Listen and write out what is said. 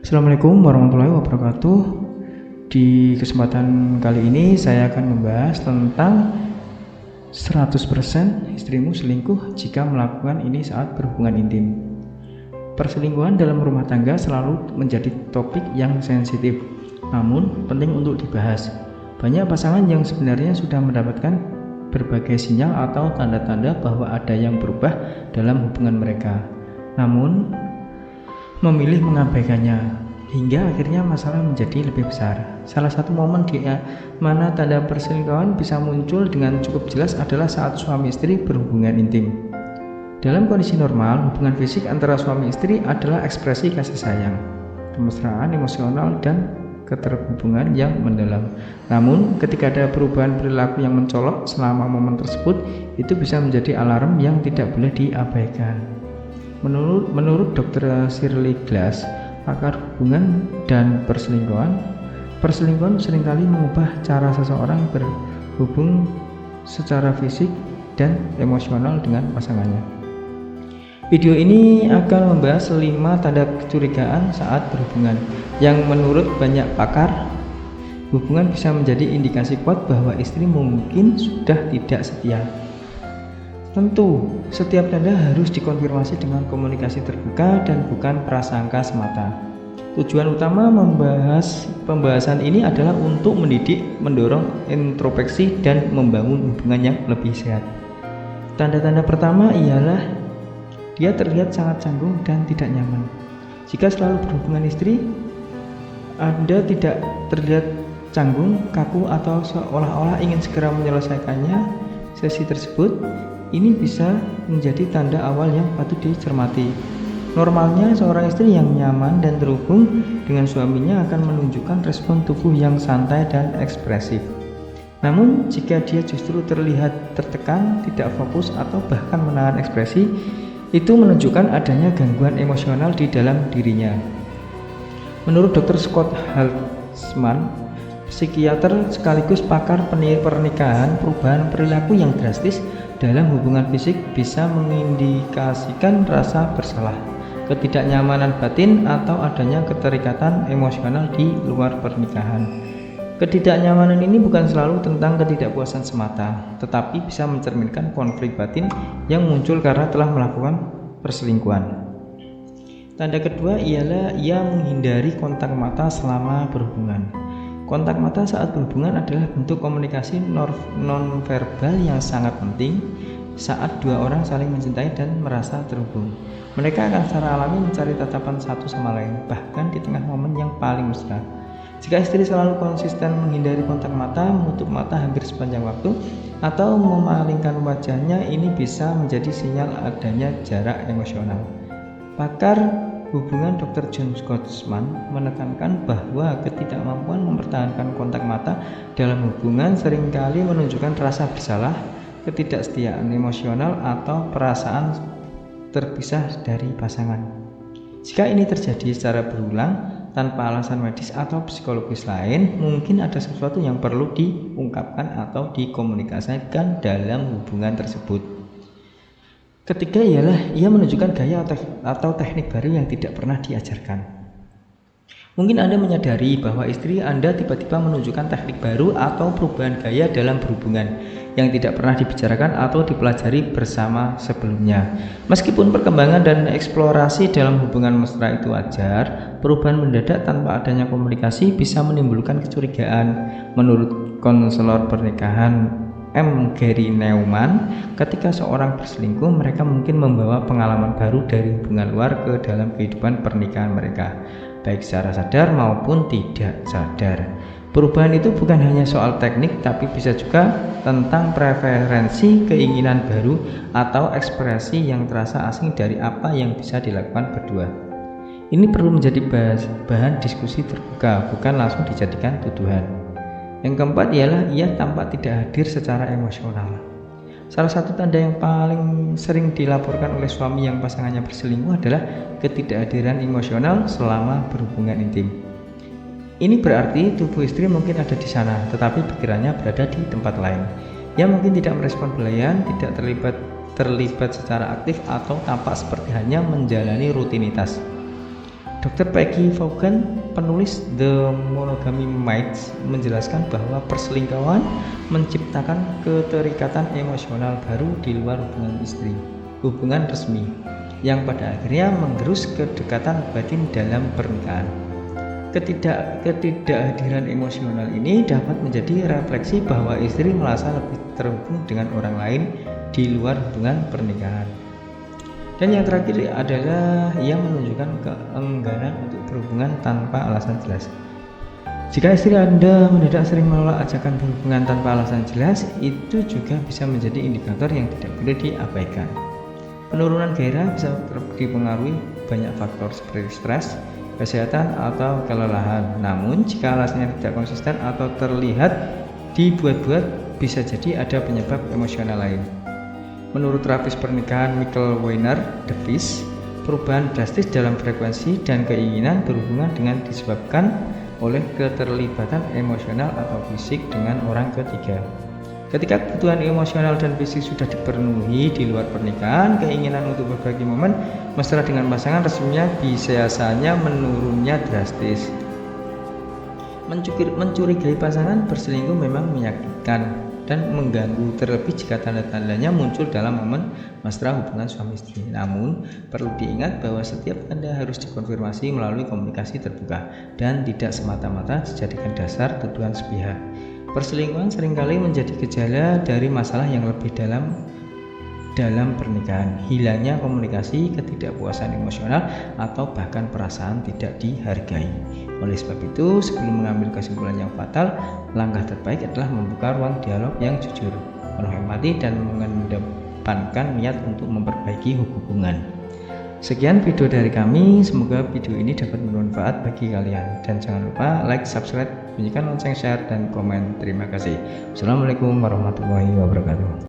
Assalamualaikum warahmatullahi wabarakatuh. Di kesempatan kali ini saya akan membahas tentang 100% istrimu selingkuh jika melakukan ini saat berhubungan intim. Perselingkuhan dalam rumah tangga selalu menjadi topik yang sensitif, namun penting untuk dibahas. Banyak pasangan yang sebenarnya sudah mendapatkan berbagai sinyal atau tanda-tanda bahwa ada yang berubah dalam hubungan mereka, namun memilih mengabaikannya hingga akhirnya masalah menjadi lebih besar. Salah satu momen di mana tanda perselingkuhan bisa muncul dengan cukup jelas adalah saat suami istri berhubungan intim. Dalam kondisi normal, hubungan fisik antara suami istri adalah ekspresi kasih sayang, kemesraan emosional, dan keterhubungan yang mendalam. Namun, ketika ada perubahan perilaku yang mencolok selama momen tersebut, itu bisa menjadi alarm yang tidak boleh diabaikan. Menurut Dr. Shirley Glass, pakar hubungan dan perselingkuhan seringkali mengubah cara seseorang berhubung secara fisik dan emosional dengan pasangannya. Video ini akan membahas 5 tanda kecurigaan saat berhubungan yang menurut banyak pakar hubungan bisa menjadi indikasi kuat bahwa istri mungkin sudah tidak setia. Tentu, setiap tanda harus dikonfirmasi dengan komunikasi terbuka dan bukan prasangka semata. Tujuan utama pembahasan ini adalah untuk mendidik, mendorong introspeksi, dan membangun hubungan yang lebih sehat. Tanda-tanda pertama ialah dia terlihat sangat canggung dan tidak nyaman. Jika selalu berhubungan istri, Anda tidak terlihat canggung, kaku, atau seolah-olah ingin segera menyelesaikannya sesi tersebut, ini bisa menjadi tanda awal yang patut dicermati. Normalnya, seorang istri yang nyaman dan terhubung dengan suaminya akan menunjukkan respon tubuh yang santai dan ekspresif. Namun, jika dia justru terlihat tertekan, tidak fokus, atau bahkan menahan ekspresi, itu menunjukkan adanya gangguan emosional di dalam dirinya. Menurut Dr. Scott Halsman, psikiater sekaligus pakar pernikahan, perubahan perilaku yang drastis dalam hubungan fisik bisa mengindikasikan rasa bersalah, ketidaknyamanan batin, atau adanya keterikatan emosional di luar pernikahan. Ketidaknyamanan ini bukan selalu tentang ketidakpuasan semata, tetapi bisa mencerminkan konflik batin yang muncul karena telah melakukan perselingkuhan. Tanda kedua ialah ia menghindari kontak mata selama berhubungan. Kontak mata saat berhubungan adalah bentuk komunikasi nonverbal yang sangat penting saat dua orang saling mencintai dan merasa terhubung. Mereka akan secara alami mencari tatapan satu sama lain, bahkan di tengah momen yang paling mesra. Jika istri selalu konsisten menghindari kontak mata, menutup mata hampir sepanjang waktu, atau memalingkan wajahnya, ini bisa menjadi sinyal adanya jarak emosional. Pakar hubungan Dr. John Gottman menekankan bahwa ketidakmampuan mempertahankan kontak mata dalam hubungan seringkali menunjukkan rasa bersalah, ketidaksetiaan emosional, atau perasaan terpisah dari pasangan. Jika ini terjadi secara berulang tanpa alasan medis atau psikologis lain, mungkin ada sesuatu yang perlu diungkapkan atau dikomunikasikan dalam hubungan tersebut. Ketiga ialah ia menunjukkan gaya atau teknik baru yang tidak pernah diajarkan. Mungkin Anda menyadari bahwa istri Anda tiba-tiba menunjukkan teknik baru atau perubahan gaya dalam berhubungan yang tidak pernah dibicarakan atau dipelajari bersama sebelumnya. Meskipun perkembangan dan eksplorasi dalam hubungan mesra itu wajar, perubahan mendadak tanpa adanya komunikasi bisa menimbulkan kecurigaan. Menurut konselor pernikahan M. Gary Neumann, ketika seorang berselingkuh, mereka mungkin membawa pengalaman baru dari hubungan luar ke dalam kehidupan pernikahan mereka, baik secara sadar maupun tidak sadar. Perubahan itu bukan hanya soal teknik, tapi bisa juga tentang preferensi, keinginan baru, atau ekspresi yang terasa asing dari apa yang bisa dilakukan berdua. Ini perlu menjadi bahan diskusi terbuka, bukan langsung dijadikan tuduhan. Yang keempat ialah ia tampak tidak hadir secara emosional. Salah satu tanda yang paling sering dilaporkan oleh suami yang pasangannya berselingkuh adalah ketidakhadiran emosional selama berhubungan intim. Ini berarti tubuh istri mungkin ada di sana, tetapi pikirannya berada di tempat lain. Ia mungkin tidak merespon belayan, tidak terlibat secara aktif, atau tampak seperti hanya menjalani rutinitas. Dr. Peggy Vaughan, penulis The Monogamy Myth, menjelaskan bahwa perselingkuhan menciptakan keterikatan emosional baru di luar hubungan resmi, yang pada akhirnya menggerus kedekatan batin dalam pernikahan. Ketidakhadiran emosional ini dapat menjadi refleksi bahwa istri merasa lebih terhubung dengan orang lain di luar hubungan pernikahan. Dan yang terakhir adalah yang menunjukkan keengganan untuk berhubungan tanpa alasan jelas. Jika istri Anda mendadak sering menolak ajakan berhubungan tanpa alasan jelas, itu juga bisa menjadi indikator yang tidak boleh diabaikan. Penurunan gairah bisa dipengaruhi banyak faktor seperti stres, kesehatan, atau kelelahan. Namun, jika alasannya tidak konsisten atau terlihat dibuat-buat, bisa jadi ada penyebab emosional lain. Menurut terapis pernikahan Michael Weiner-Davis, perubahan drastis dalam frekuensi dan keinginan berhubungan dengan disebabkan oleh keterlibatan emosional atau fisik dengan orang ketiga. Ketika kebutuhan emosional dan fisik sudah dipenuhi di luar pernikahan, keinginan untuk berbagi momen mesra dengan pasangan resminya biasanya menurunnya drastis. Mencurigai pasangan berselingkuh memang menyakitkan dan mengganggu, terlebih jika tanda-tandanya muncul dalam momen mesra hubungan suami istri. Namun, perlu diingat bahwa setiap tanda harus dikonfirmasi melalui komunikasi terbuka dan tidak semata-mata dijadikan dasar tuduhan sepihak. Perselingkuhan seringkali menjadi gejala dari masalah yang lebih dalam pernikahan, hilangnya komunikasi, ketidakpuasan emosional, atau bahkan perasaan tidak dihargai. Oleh sebab itu, sebelum mengambil kesimpulan yang fatal, langkah terbaik adalah membuka ruang dialog yang jujur, penuh empati, dan mengedepankan niat untuk memperbaiki hubungan. Sekian video dari kami, semoga video ini dapat bermanfaat bagi kalian, dan jangan lupa like, subscribe, bunyikan lonceng, share, dan komen. Terima kasih. Assalamualaikum warahmatullahi wabarakatuh.